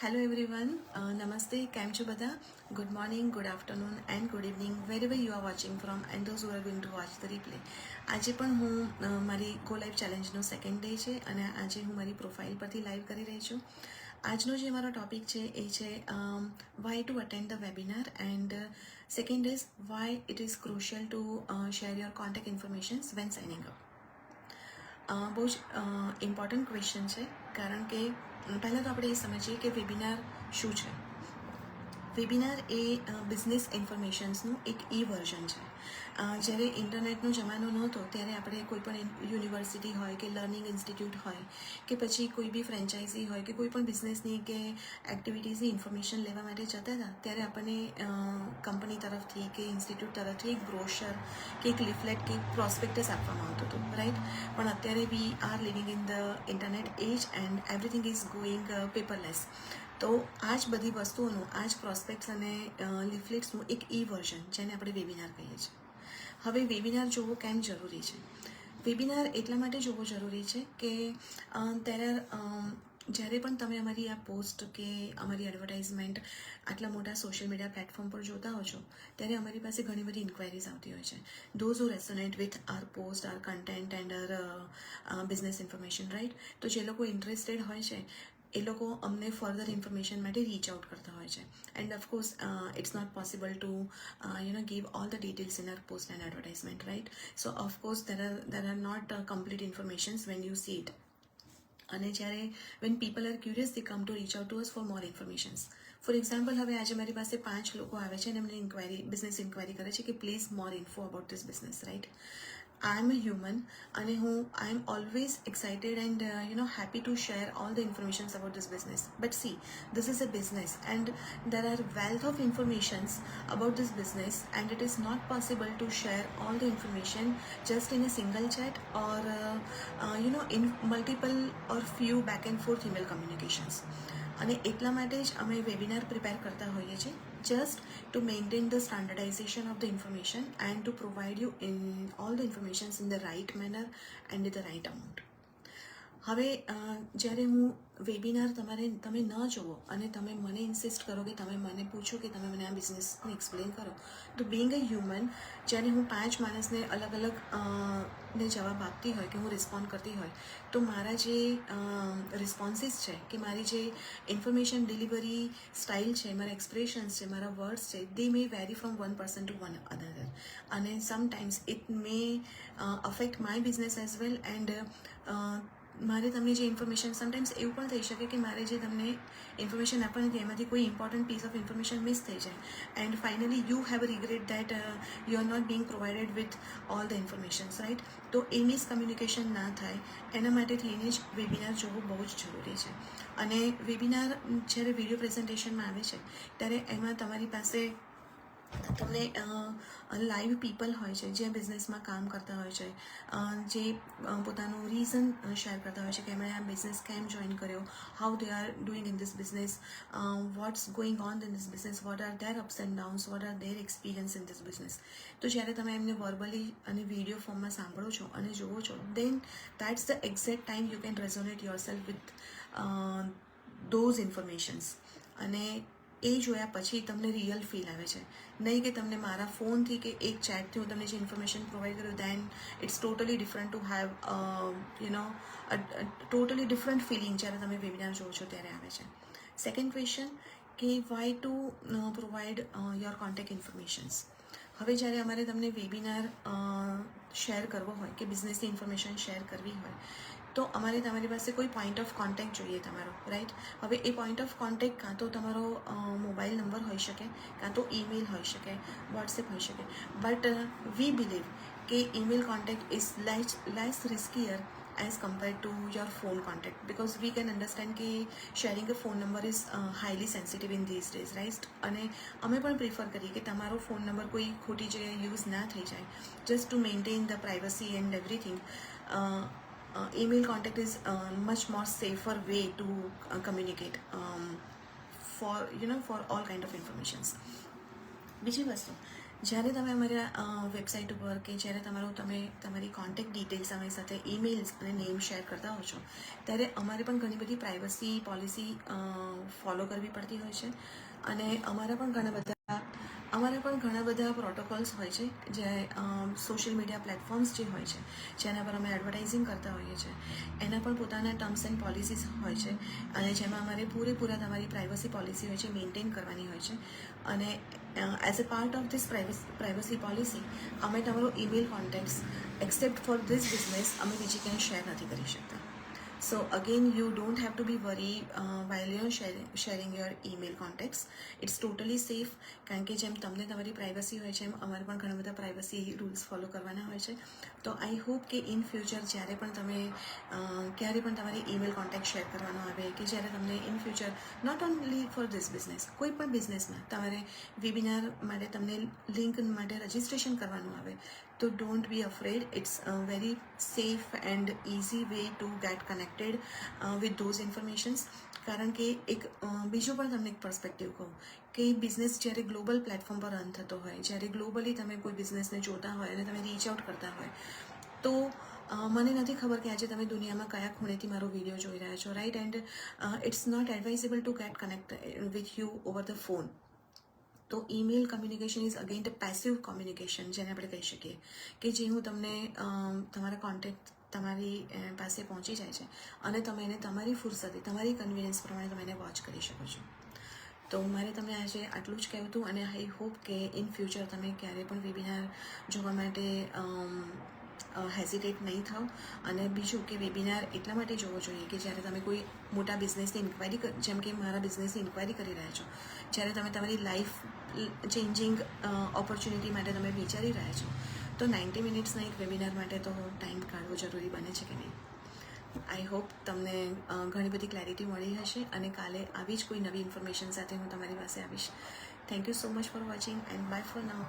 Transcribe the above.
Hello everyone, Namaste, કેમ છો બધા? Good morning, good afternoon and good evening wherever you are watching from and those who are going to watch the replay. આજે પણ હું મારી go live ચેલેન્જનો second day છે અને આજે હું મારી પ્રોફાઇલ પરથી લાઈવ કરી રહી છું. આજનો જે મારો ટોપિક છે એ છે why to attend the webinar and second is why it is crucial to share your contact informations when signing up. બહુ જ ઇમ્પોર્ટન્ટ ક્વેશ્ચન છે કારણ કે પહેલાં તો આપણે એ સમજીએ કે વેબિનાર શું છે. વેબિનાર એ બિઝનેસ ઇન્ફોર્મેશન્સનું એક વર્ઝન છે. જ્યારે ઇન્ટરનેટનો જમાનો નહોતો ત્યારે આપણે કોઈ પણ યુનિવર્સિટી હોય કે લર્નિંગ ઇન્સ્ટિટ્યૂટ હોય કે પછી કોઈ બી ફ્રેન્ચાઇઝી હોય કે કોઈ પણ બિઝનેસની કે એક્ટિવિટીઝની ઇન્ફોર્મેશન લેવા માટે જતા હતા ત્યારે આપણને કંપની તરફથી કે ઇન્સ્ટિટ્યૂટ તરફથી એક બ્રોશર કે એક લિફલેટ કે પ્રોસ્પેક્ટસ આપવામાં આવતું હતું, રાઈટ. પણ અત્યારે we are living in the internet age and everything is going paperless. તો આ જ બધી વસ્તુઓનું આ જ પ્રોસ્પેક્ટ્સ અને લિફલેટ્સનું એક વર્ઝન જેને આપણે વેબિનાર કહીએ છીએ. હવે વેબિનાર જોવો કેમ જરૂરી છે? વેબિનાર એટલા માટે જોવો જરૂરી છે કે જ્યારે પણ તમે અમારી આ પોસ્ટ કે અમારી એડવર્ટાઇઝમેન્ટ આટલા મોટા સોશિયલ મીડિયા પ્લેટફોર્મ પર જોતા હો છો ત્યારે અમારી પાસે ઘણી બધી ઇન્ક્વાયરીઝ આવતી હોય છે. Those who resonate with our post, our content and our business information, right. તો જે લોકો ઇન્ટરેસ્ટેડ હોય છે એ લોકો અમને ફર્ધર ઇન્ફોર્મેશન માટે રીચ આઉટ કરતા હોય છે. And of course it's not possible to give all the details in our post and advertisement, right? So of course there are not complete informations when you see it. અને જ્યારે when people are curious they come to reach out to us for more informations. For example, હવે આજે મારી પાસે 5 લોકો આવે છે અને એમને બિઝનેસ ઇન્ક્વાયરી કરે છે કે please more info about this business, right. I am a human અને I am always excited and happy to share all the informations about this business. But see, this is a business and there are wealth of informations about this business and it is not possible to share all the information just in a single chat or in multiple or few back and forth email communications. અને એટલા માટે જ અમે webinar prepare કરતા હોઈએ છીએ just to maintain the standardization of the information and to provide you in all the informations in the right manner and in the right amount. હવે જ્યારે હું વેબિનાર તમે ન જુઓ અને તમે મને ઇન્સિસ્ટ કરો કે તમે મને પૂછો કે તમે મને આ બિઝનેસને એક્સપ્લેન કરો, તો બિંગ અ હ્યુમન જ્યારે હું 5 માણસને અલગ અલગ ને જવાબ આપતી હોય કે હું રિસ્પોન્ડ કરતી હોય તો મારા જે રિસ્પોન્સીસ છે કે મારી જે ઇન્ફોર્મેશન ડિલિવરી સ્ટાઇલ છે, મારા એક્સપ્રેશન્સ છે, મારા વર્ડ્સ છે, they may vary from one person to one other અને sometimes it may affect my business as well and મારે તમને જે ઇન્ફોર્મેશન સમટાઇમ્સ એવું પણ થઈ શકે કે મારે જે તમને ઇન્ફોર્મેશન આપવાની હતી એમાંથી કોઈ important piece of information miss થઈ જાય and finally you have regret that you are not being provided with all the informations, right. તો એ મિસકમ્યુનિકેશન ના થાય એના માટે થઈને જ વેબિનાર જોવું બહુ જ જરૂરી છે. અને વેબિનાર જ્યારે વિડીયો પ્રેઝન્ટેશનમાં આવે છે ત્યારે એમાં તમારી પાસે તમને લાઈવ પીપલ હોય છે જે બિઝનેસમાં કામ કરતા હોય છે, જે પોતાનું રીઝન શેર કરતા હોય છે કે એમણે આ બિઝનેસ કેમ જોઈન કર્યો, how they are doing in this business, watts going on in this business, what are there ups and downs, what are there experience in this business. તો જ્યારે તમે એમને વર્બલી અને વિડીયો ફોર્મમાં સાંભળો છો અને જુઓ છો then that's the exact time you can resonate yourself with those informations. અને એ જોયા પછી તમને રિયલ ફીલ આવે છે, નહીં કે તમને મારા ફોનથી કે એક ચેટથી હું તમને જે ઇન્ફોર્મેશન પ્રોવાઈડ કરું then it's totally different to have totally different feeling જ્યારે તમે વેબિનાર જોવો છો ત્યારે આવે છે. સેકન્ડ ક્વેશ્ચન કે why to provide your contact informations. હવે જ્યારે અમારે તમને વેબિનાર શેર કરવો હોય કે બિઝનેસની ઇન્ફોર્મેશન શેર કરવી હોય તો અમારે તમારી પાસે કોઈ પોઈન્ટ ઓફ કોન્ટેક્ટ જોઈએ તમારો, રાઈટ. હવે એ પોઈન્ટ ઓફ કોન્ટેક્ટ કાં તો તમારો મોબાઈલ નંબર હોઈ શકે, કાં તો ઈમેલ હોઈ શકે, વોટ્સએપ હોઈ શકે. બટ વી બિલીવ કે email contact is less riskier as compared to your phone contact because we can understand કે sharing a phone number is highly sensitive in these days, right. અને અમે પણ prefer કરીએ કે તમારો ફોન નંબર કોઈ ખોટી જગ્યાએ યુઝ ના થઈ જાય just to maintain the privacy and everything. Email contact is much more safer way to communicate for all kind of informations. બીજી વસ્તુ જ્યારે તમે અમારા વેબસાઇટ ઉપર કે જ્યારે તમારી કોન્ટેક્ટ ડિટેલ્સ અમારી સાથે ઈમેલ્સ અને નેમ શેર કરતા હો છો, ત્યારે અમારે પણ ઘણી બધી પ્રાઇવસી પોલિસી ફોલો કરવી પડતી હોય છે. અને અમારા પણ ઘણા બધા પ્રોટોકોલ્સ હોય છે, જે સોશિયલ મીડિયા પ્લેટફોર્મ્સ જે હોય છે જેના પર અમે એડવર્ટાઇઝિંગ કરતા હોઈએ છીએ, એના પણ પોતાના ટર્મ્સ એન્ડ પોલિસીસ હોય છે. અને જેમાં અમારે પૂરેપૂરા તમારી પ્રાઇવસી પોલિસી હોય છે મેન્ટેન કરવાની હોય છે. અને as a part of this privacy policy અમે તમારો email contacts accept four this business અમે બીજી ક્યાંય શેર નથી કરી શકતા. So again, you don't have to be worried while you're sharing your email contacts. It's totally safe. કારણ કે જેમ તમને તમારી પ્રાઇવસી હોય છે એમ અમારે પણ ઘણા બધા પ્રાઇવસી રૂલ્સ ફોલો કરવાના હોય છે. તો આઈ હોપ કે ઇન ફ્યુચર જ્યારે પણ તમે ક્યારે પણ તમારી ઈમેલ કોન્ટેક્ટ શેર કરવાનો આવે કે જ્યારે તમને in future not only for this business, કોઈ પણ બિઝનેસમાં તમારે વેબિનાર માટે તમને લિંક માટે રજિસ્ટ્રેશન કરવાનું આવે, તો don't be afraid. It's very safe and easy way to get connected with those informations. કારણ કે એક બીજું પણ તમને એક પર્સપેક્ટિવ કહું કે બિઝનેસ જ્યારે ગ્લોબલ પ્લેટફોર્મ પર રન થતો હોય, જ્યારે ગ્લોબલી તમે કોઈ બિઝનેસને જોતા હોય અને તમે રીચ આઉટ કરતા હોય, તો મને નથી ખબર કે આજે તમે દુનિયામાં કયા ખૂણેથી મારો વિડીયો જોઈ રહ્યા છો, right? And it's not advisable to get connect with you over the phone. તો email communication is again the passive communication, જેને આપણે કહી શકીએ કે જે હું તમને તમારા કોન્ટેક્ટ તમારી પાસે પહોંચી જાય છે અને તમે એને તમારી ફુરસતે તમારી કન્વિનિયન્સ પ્રમાણે તમે એને વોચ કરી શકો છો. તો મારે તમને આજે આટલું જ કહેવું હતું અને આઈ હોપ કે ઇન ફ્યુચર તમે ક્યારે પણ વેબિનાર જોવા માટે હેઝિટેટ નહીં થાવ. અને બીજું કે વેબિનાર એટલા માટે જોવો જોઈએ કે જ્યારે તમે કોઈ મોટા બિઝનેસની ઇન્ક્વાયરી, જેમ કે મારા બિઝનેસની ઇન્ક્વાયરી કરી રહ્યા છો, જ્યારે તમે તમારી લાઈફ ચેન્જિંગ ઓપોર્ચ્યુનિટી માટે તમે વિચારી રહ્યા છો, તો 90 મિનિટ્સના એક વેબિનાર માટે તો ટાઈમ કાઢવો જરૂરી બને છે કે નહીં? આઈ હોપ તમને ઘણી બધી ક્લેરિટી મળી હશે અને કાલે આવી જ કોઈ નવી ઇન્ફોર્મેશન સાથે હું તમારી પાસે આવીશ. Thank you so much for watching and bye for now.